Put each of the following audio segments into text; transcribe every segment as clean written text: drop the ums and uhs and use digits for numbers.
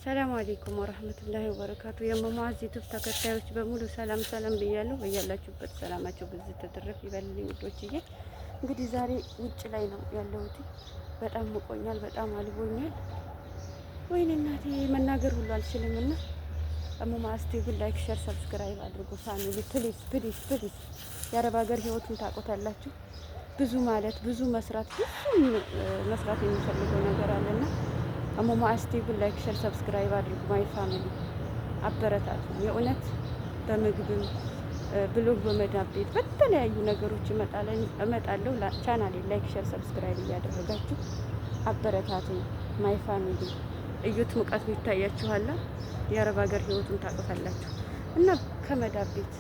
ሰላም አለይኩም ወራህመቱላሂ ወበረካቱ። የማማዝ ዩቲዩብ ተከታዮች በሙሉ ሰላም ብያለሁ። በያላችሁበት ሰላማችሁ ብዙ ተደረፍ ይበልልኝ ውዶችዬ። እንግዲህ ዛሬ ውጭ ላይ ነው ያለሁት። በጣም ሞቆኛል፣ በጣም አልቦኛል። ወይኔ እናቴ መናገር ሁሉ አልችልምና ማማዝ ቲቪ ላይክ፣ ሼር፣ ሰብስክራይብ አድርጉ ፋሚሊ ፕሊዝ ፕሊዝ ፕሊዝ። የአረብ ሀገር ህይወቱን ታውቁታላችሁ። ብዙ ማለት ብዙ መስራት የሚፈልገው ነገር አለና ማማዝ ቲቪ ላይክ፣ ሼር፣ ሰብስክራይብ አድርጉ። ማይ ፋሚሊ አበረታቱ። የእውነት በምግብም ብሎግ በመዳብ ቤት በተለያዩ ነገሮች እመጣለሁ። ቻናሌ ላይክ፣ ሼር፣ ሰብስክራይብ እያደረጋችሁ አበረታቱ። ማይ ፋሚሊ እዩት። ሙቀቱ ይታያችኋል። የአረብ ሀገር ህይወቱን ታውቁታላችሁ እና ከመዳብ ቤት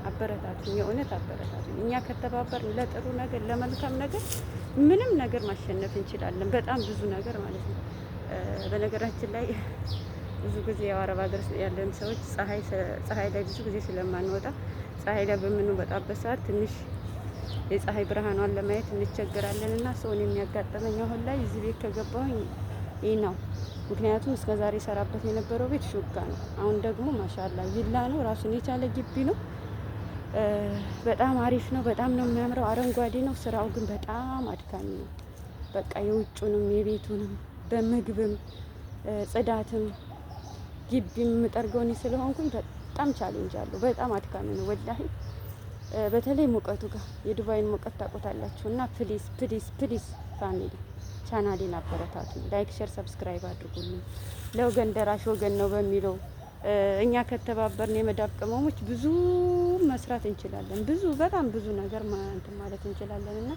አበረታቱ። የእውነት አበረታቱ። እኛ ከተባበርን ለጥሩ ነገር ለመልካም ነገር ምንም ነገር ማሸነፍ እንችላለን። በጣም ብዙ ነገር ማለት ነው። በነገራችን ላይ ብዙ ጊዜ የአረብ ሀገር ያለን ሰዎች ፀሐይ ላይ ብዙ ጊዜ ስለማንወጣ ፀሐይ ላይ በምንወጣበት ሰዓት ትንሽ የፀሐይ ብርሃኗን ለማየት እንቸገራለን እና ሰውን የሚያጋጥመኝ አሁን ላይ እዚህ ቤት ከገባሁኝ ይህ ነው። ምክንያቱም እስከ ዛሬ ሰራበት የነበረው ቤት ሹጋ ነው። አሁን ደግሞ ማሻላ ቪላ ነው። ራሱን የቻለ ግቢ ነው። በጣም አሪፍ ነው። በጣም ነው የሚያምረው። አረንጓዴ ነው። ስራው ግን በጣም አድካሚ ነው። በቃ የውጩንም የቤቱንም በምግብም ጽዳትም ግቢም የምጠርገው እኔ ስለሆንኩኝ በጣም ቻሌንጅ አለው። በጣም አድካሚ ነው ወላሂ። በተለይ ሙቀቱ ጋር የዱባይን ሙቀት ታውቁታላችሁ። እና ፕሊዝ ፕሊዝ ፕሊዝ ፋሚሊ ቻናሌን አበረታቱ። ላይክ፣ ሼር፣ ሰብስክራይብ አድርጉልኝ። ለወገን ደራሽ ወገን ነው በሚለው እኛ ከተባበርን የመዳብ ቅመሞች ብዙ መስራት እንችላለን። በጣም ብዙ ነገር እንትን ማለት እንችላለን። እና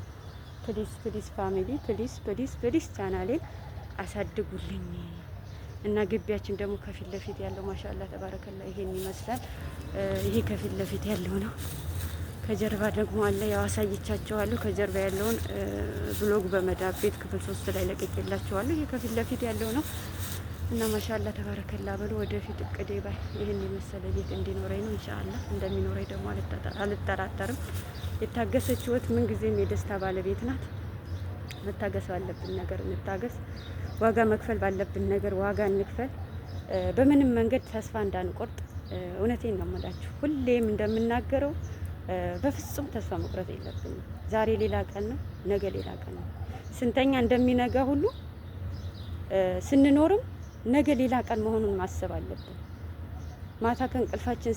ፕሊዝ ፕሊዝ ፋሚሊ ፕሊዝ ፕሊዝ ፕሊዝ ቻናሌን አሳድጉልኝ። እና ግቢያችን ደግሞ ከፊት ለፊት ያለው ማሻአላ ተባረከላ ይሄን ይመስላል። ይሄ ከፊት ለፊት ያለው ነው። ከጀርባ ደግሞ አለ። ያው አሳይቻችኋለሁ። ከጀርባ ያለውን ብሎግ በመዳብ ቤት ክፍል 3 ላይ ለቅቄላችኋለሁ። ይሄ ከፊት ለፊት ያለው ነው። እና ማሻአላ ተባረከላ በሉ። ወደፊት እቅዴ ባይ ይሄን የመሰለ ቤት እንዲኖረኝ ነው። ኢንሻአላህ እንደሚኖረኝ ደግሞ አልጠራጠርም። የታገሰች ህይወት ምን ጊዜም የደስታ ባለቤት ናት። መታገስ ባለብን ነገር እንታገስ። ዋጋ መክፈል ባለብን ነገር ዋጋ እንክፈል። በምንም መንገድ ተስፋ እንዳንቆርጥ። እውነቴን ነው የምላችሁ። ሁሌም እንደምናገረው በፍጹም ተስፋ መቁረጥ የለብንም። ዛሬ ሌላ ቀን ነው፣ ነገ ሌላ ቀን ነው። ስንተኛ እንደሚነጋ ሁሉ ስንኖርም ነገ ሌላ ቀን መሆኑን ማሰብ አለብን። ማታ ከእንቅልፋችን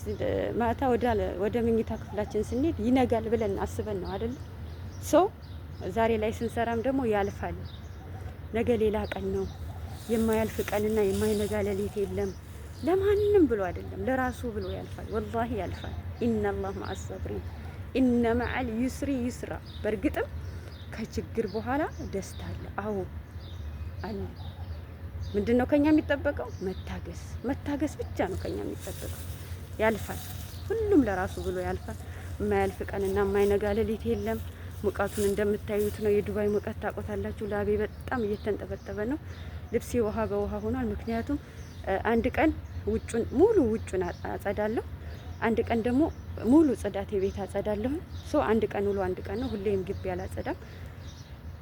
ማታ ወደ መኝታ ክፍላችን ስንሄድ ይነጋል ብለን አስበን ነው አይደል? ዛሬ ላይ ስንሰራም ደግሞ ያልፋል። ነገ ሌላ ቀን ነው። የማያልፍ ቀንና የማይነጋ ሌሊት የለም። ለማንም ብሎ አይደለም ለራሱ ብሎ ያልፋል። ወላሂ ያልፋል። ኢነላህ መዐስ ሰብሪን ኢነ መዐል ዩስሪ ዩስራ። በእርግጥም ከችግር በኋላ ደስታ አለ። አዎ አለ። ምንድነው ከኛ የሚጠበቀው? መታገስ ብቻ ነው ከኛ የሚጠበቀው። ያልፋል። ሁሉም ለራሱ ብሎ ያልፋል። የማያልፍ ቀንና የማይነጋ ሌሊት የለም። ሙቀቱን እንደምታዩት ነው። የዱባይ ሙቀት ታውቁታላችሁ። ላቤ በጣም እየተንጠበጠበ ነው። ልብሴ ውሃ በውሃ ሆኗል። ምክንያቱም አንድ ቀን ውጩን አጸዳለሁ፣ አንድ ቀን ደግሞ ሙሉ ጽዳት የቤት አጸዳለሁ። አንድ ቀን ውሎ አንድ ቀን ነው። ሁሌም ግቢ አላጸዳም።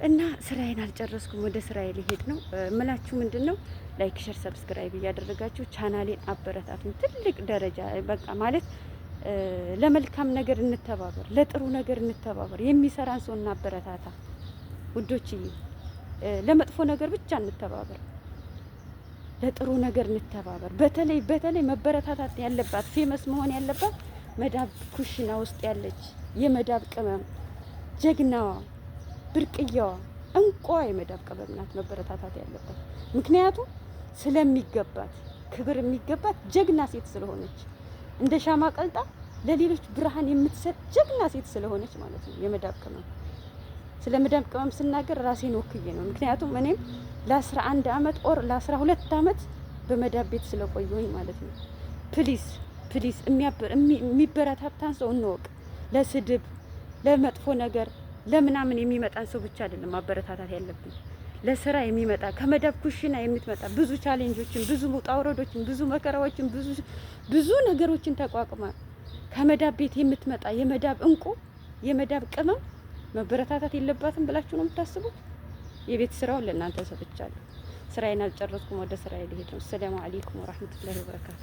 እና ስራዬን አልጨረስኩም። ወደ ስራዬ ሊሄድ ነው። እምላችሁ ምንድነው ላይክ፣ ሼር፣ ሰብስክራይብ እያደረጋችሁ ቻናሌን አበረታቱኝ። ትልቅ ደረጃ በቃ ማለት ለመልካም ነገር እንተባበር፣ ለጥሩ ነገር እንተባበር። የሚሰራን ሰው እናበረታታ ውዶችዬ። ለመጥፎ ነገር ብቻ እንተባበር፣ ለጥሩ ነገር እንተባበር። በተለይ መበረታታት ያለባት ፌመስ መሆን ያለባት መዳብ ኩሽና ውስጥ ያለች የመዳብ ቅመም ጀግናዋ፣ ብርቅያዋ፣ እንቋ የመዳብ ቅመም ናት መበረታታት ያለባት። ምክንያቱም ስለሚገባት ክብር የሚገባት ጀግና ሴት ስለሆነች እንደ ሻማ ቀልጣ ለሌሎች ብርሃን የምትሰጥ ጀግና ሴት ስለሆነች ማለት ነው የመዳብ ቅመም። ስለ መዳብ ቅመም ስናገር ራሴን ወክዬ ነው። ምክንያቱም እኔም ለ11 አመት ኦር ለ12 አመት በመዳብ ቤት ስለቆየሁኝ ማለት ነው። ፕሊዝ ፕሊዝ የሚበረታታን ሰው እንወቅ። ለስድብ ለመጥፎ ነገር ለምናምን የሚመጣን ሰው ብቻ አይደለም ማበረታታት ያለብን። ለስራ የሚመጣ ከመዳብ ኩሽና የምትመጣ ብዙ ቻሌንጆችን፣ ብዙ ውጣ ውረዶችን፣ ብዙ መከራዎችን፣ ብዙ ነገሮችን ተቋቁማ ከመዳብ ቤት የምትመጣ የመዳብ እንቁ የመዳብ ቅመም መበረታታት የለባትም ብላችሁ ነው የምታስቡት? የቤት ስራውን ለእናንተ ሰጥቻለሁ። ስራዬን አልጨረስኩም። ወደ ስራዬ ልሄድ ነው። ሰላም አለይኩም ወራህመቱላሂ ወበረካቱ።